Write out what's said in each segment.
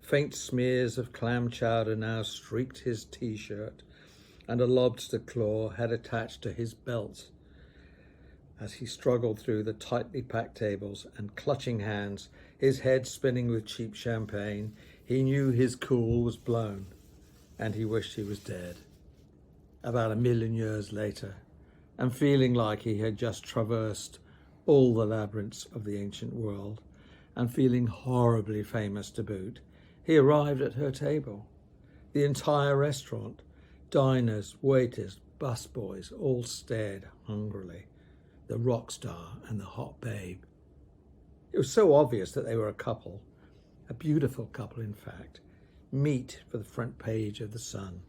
Faint smears of clam chowder now streaked his t-shirt, and a lobster claw had attached to his belt. As he struggled through the tightly packed tables and clutching hands, his head spinning with cheap champagne, he knew his cool was blown, and he wished he was dead. About 1,000,000 years later, and feeling like he had just traversed all the labyrinths of the ancient world, and feeling horribly famous to boot, he arrived at her table. The entire restaurant, diners, waiters, busboys, all stared hungrily. The rock star and the hot babe. It was so obvious that they were a couple, a beautiful couple in fact, meat for the front page of the Sun.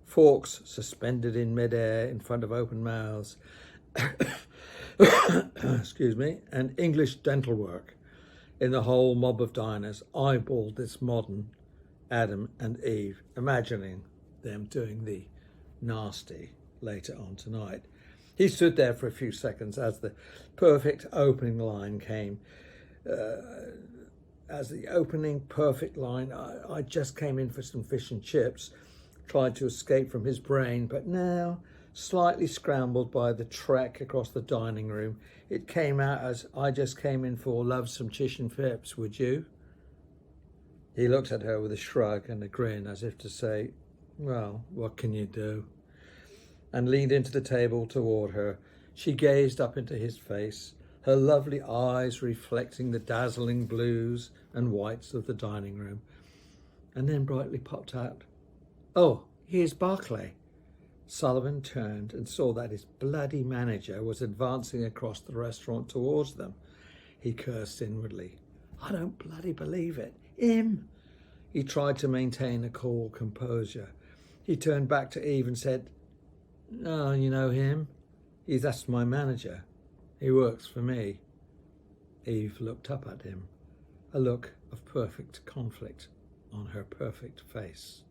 Forks suspended in midair in front of open mouths, excuse me, and English dental work in the whole mob of diners eyeballed this modern Adam and Eve, imagining them doing the nasty later on tonight. He stood there for a few seconds as the perfect opening line came. As the opening perfect line, I just came in for some fish and chips, tried to escape from his brain, but now, slightly scrambled by the trek across the dining room, it came out as, I just came in for love some chish and fips, would you? He looked at her with a shrug and a grin as if to say, well, what can you do? And leaned into the table toward her. She gazed up into his face, her lovely eyes reflecting the dazzling blues and whites of the dining room, and then brightly popped out, "Oh, here's Barclay." Sullivan turned and saw that his bloody manager was advancing across the restaurant towards them. He cursed inwardly. I don't bloody believe it. Him! He tried to maintain a cool composure. He turned back to Eve and said, "Oh, you know him? That's my manager. He works for me." Eve looked up at him, a look of perfect conflict on her perfect face.